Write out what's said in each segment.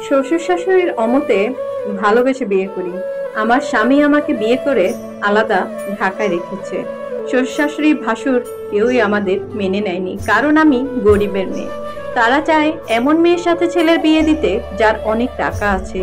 শ্বশুর শাশুড়ির অমতে ভালোবেসে বিয়ে করি। আমার স্বামী আমাকে বিয়ে করে আলাদা ঢাকায় রেখেছে। শ্বশুর শাশুড়ি ভাসুর কেউই আমাদের মেনে নেয়নি, কারণ আমি গরিবের মেয়ে। তারা চায় এমন মেয়ের সাথে ছেলের বিয়ে দিতে যার অনেক টাকা আছে।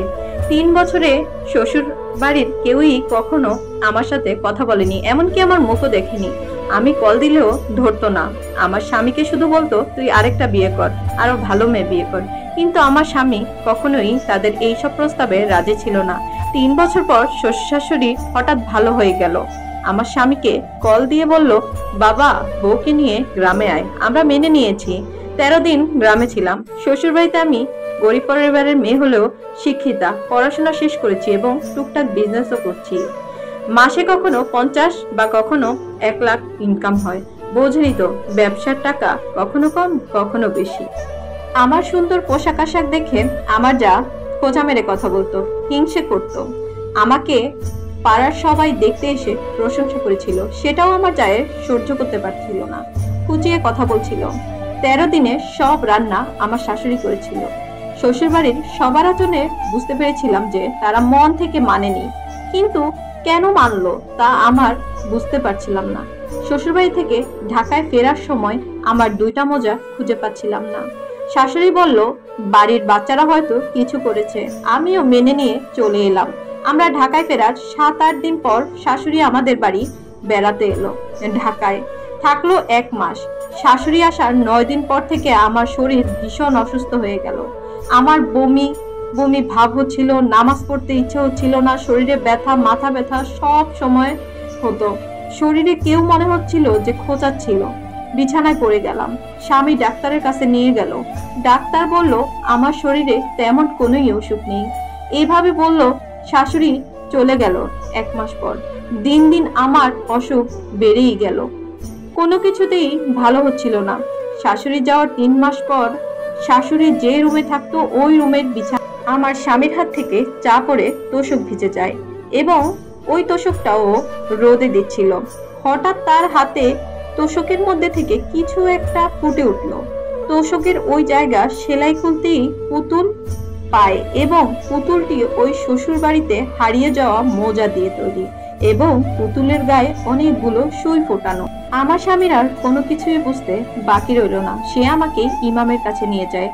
3 বছরে শ্বশুর বাড়ির কেউই কখনো আমার সাথে কথা বলেনি, এমনকি আমার মুখও দেখেনি। আমি কল দিলেও ধরতো না। আমার স্বামীকে শুধু বলতো, তুই আরেকটা বিয়ে কর, আরো ভালো মেয়ে বিয়ে কর। কিন্তু আমার স্বামী কখনোই তাদের এইসব প্রস্তাবে রাজি ছিল না। 3 বছর পর শ্বশুর শাশুড়ি হঠাৎ ভালো হয়ে গেল। আমার স্বামীকে কল দিয়ে বলল, বাবা বউকে নিয়ে গ্রামে আয়। আমরা মেনে নিয়েছি। 13 দিন গ্রামে ছিলাম। শ্বশুর বাড়িতে আমি গরিব পরিবারের মেয়ে হলেও শিক্ষিতা, পড়াশোনা শেষ করেছি এবং টুকটাক বিজনেসও করছি। মাসে কখনো 50 বা কখনো 1 লাখ ইনকাম হয়। বোঝেনি তো, ব্যবসার টাকা কখনো কম কখনো বেশি। আমার সুন্দর পোশাক আশাক দেখে আমার যা খোঁজা মেরে কথা বলতো, হিংসে করত। আমাকে পাড়ার সবাই দেখতে এসে প্রশংসা করেছিল, সেটাও আমার জায়ের সহ্য করতে পারছিল না। খুঁচিয়ে কথা বলছিল। 13 দিনে সব রান্না আমার শাশুড়ি করেছিল। শ্বশুরবাড়ির সবার আচরণে বুঝতে পেরেছিলাম যে তারা মন থেকে মানেনি, কিন্তু কেন মানলো তা আমার বুঝতে পারছিলাম না। শ্বশুরবাড়ি থেকে ঢাকায় ফেরার সময় আমার 2টা মোজা খুঁজে পাচ্ছিলাম না। শাশুড়ি বলল, বাড়ির বাচ্চারা হয়তো কিছু করেছে। আমিও মেনে নিয়ে চলে এলাম। আমরা ঢাকায় ফেরার 7-8 দিন পর শাশুড়ি আমাদের বাড়ি বেড়াতে এলো। ঢাকায় থাকলো 1 মাস। শাশুড়ি আসার 9 দিন পর থেকে আমার শরীর ভীষণ অসুস্থ হয়ে গেল। আমার বমি বমি ভাব হচ্ছিল, নামাজ পড়তে ইচ্ছে হচ্ছিল না, শরীরে ব্যথা, মাথা ব্যথা সব সময় হতো। শরীরে কেউ মনে হচ্ছিল যে খোঁচাচ্ছিল। বিছানায় পড়ে গেলাম। স্বামী ডাক্তারের কাছে নিয়ে গেল। ডাক্তার বলল, আমার শরীরে তেমন কোনো অসুখ নেই। এইভাবে বলল। শাশুড়ি চলে গেল 1 মাস পর। দিন দিন আমার অসুখ বেড়েই গেল। কোনো কিছুতেই ভালো হচ্ছিল না। শাশুড়ি যাওয়ার 3 মাস পর শাশুড়ি যে রুমে থাকতো ওই রুমের বিছানা আমার স্বামীর হাত থেকে চা পড়ে তোশক ভিজে যায় এবং ওই তোশকটাও রোদে দিচ্ছিল। হঠাৎ তার হাতে তোশকের মধ্যে থেকে কিছু একটা ফুটে উঠল। তোশকের ওই জায়গা সেলাই খুলতেই পুতুল পায় এবং পুতুলটি ওই শ্বশুর বাড়িতে হারিয়ে যাওয়া মোজা দিয়ে তৈরি এবং পুতুলের গায়ে অনেকগুলো সুই ফোটানো। আমার স্বামীর আর কোনো কিছুই বুঝতে বাকি রইল না। সে আমাকে ইমামের কাছে নিয়ে যায়।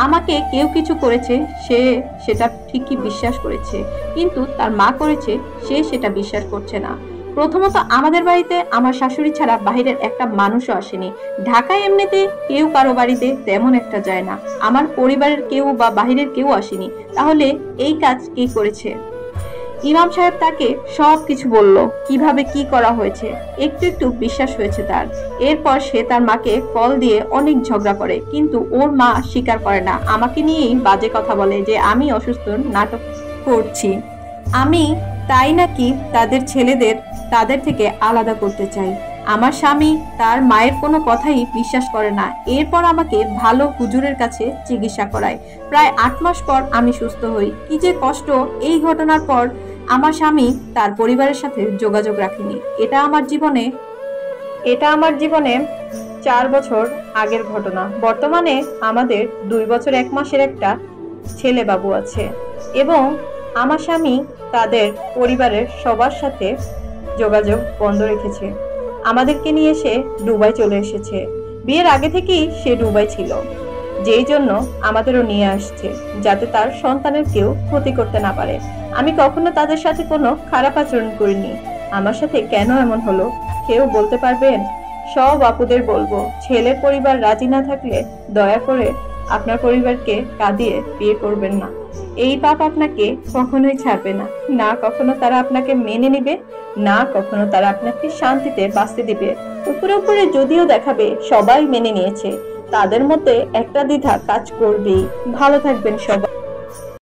আমাকে কেউ কিছু করেছে সে সেটা ঠিকই বিশ্বাস করেছে, কিন্তু তার মা করেছে সে সেটা বিশ্বাস করছে না। প্রথমত আমাদের বাড়িতে আমার শাশুড়ি ছাড়া বাহিরের একটা মানুষও আসেনি। ঢাকায় এমনিতে কেউ কারো বাড়িতে তেমন একটা যায় না। আমার পরিবারের কেউ বা বাহিরের কেউ আসেনি। তাহলে এই কাজ কে করেছে? ইমাম সাহেব তাকে সব কিছু বলল, কিভাবে কি করা হয়েছে। একটু একটু বিশ্বাস হয়েছে তার। এরপর সে তার মাকে কল দিয়ে অনেক ঝগড়া করে, কিন্তু ওর মা স্বীকার করে না। আমাকে নিয়েই বাজে কথা বলে যে আমি অসুস্থ নাটক করছি। আমি তাই নাকি তাদের ছেলেদের তাদের থেকে আলাদা করতে চাই। আমার স্বামী তার মায়ের কোনো কথাই বিশ্বাস করে না। এরপর আমাকে ভালো হুজুরের কাছে চিকিৎসা করায়। প্রায় 8 মাস পর আমি সুস্থ হই। কি যে কষ্ট! এই ঘটনার পর আমার স্বামী তার পরিবারের সাথে যোগাযোগ রাখেনি। এটা আমার জীবনে 4 বছর আগের ঘটনা। বর্তমানে আমাদের 2 বছর 1 মাসের একটা ছেলে বাবু আছে এবং আমার স্বামী তাদের পরিবারের সবার সাথে যোগাযোগ বন্ধ রেখেছে। আমাদেরকে নিয়ে সে দুবাই চলে এসেছে। বিয়ের আগে থেকেই সে দুবাই ছিল, যেই জন্য আমাদেরও নিয়ে আসছে, যাতে তার সন্তানের কেউ ক্ষতি করতে না পারে। আমি কখনো তাদের সাথে কোনো খারাপ আচরণ করিনি। আমার সাথে কেন এমন হলো কেউ বলতে পারবেন? সব আপুদের বলবো, ছেলের পরিবার রাজি না থাকলে দয়া করে আপনার পরিবারকে কাঁদিয়ে বিয়ে করবেন না। এই পাপ আপনাকে কখনোই ছাড়বে না। না কখনো তারা আপনাকে মেনে নিবে, না কখনো তারা আপনাকে শান্তিতে বাঁচতে দিবে। উপরে উপরে যদিও দেখাবে সবাই মেনে নিয়েছে, তাদের মধ্যে একটা দ্বিধা কাজ করবেই। ভালো থাকবেন সবাই।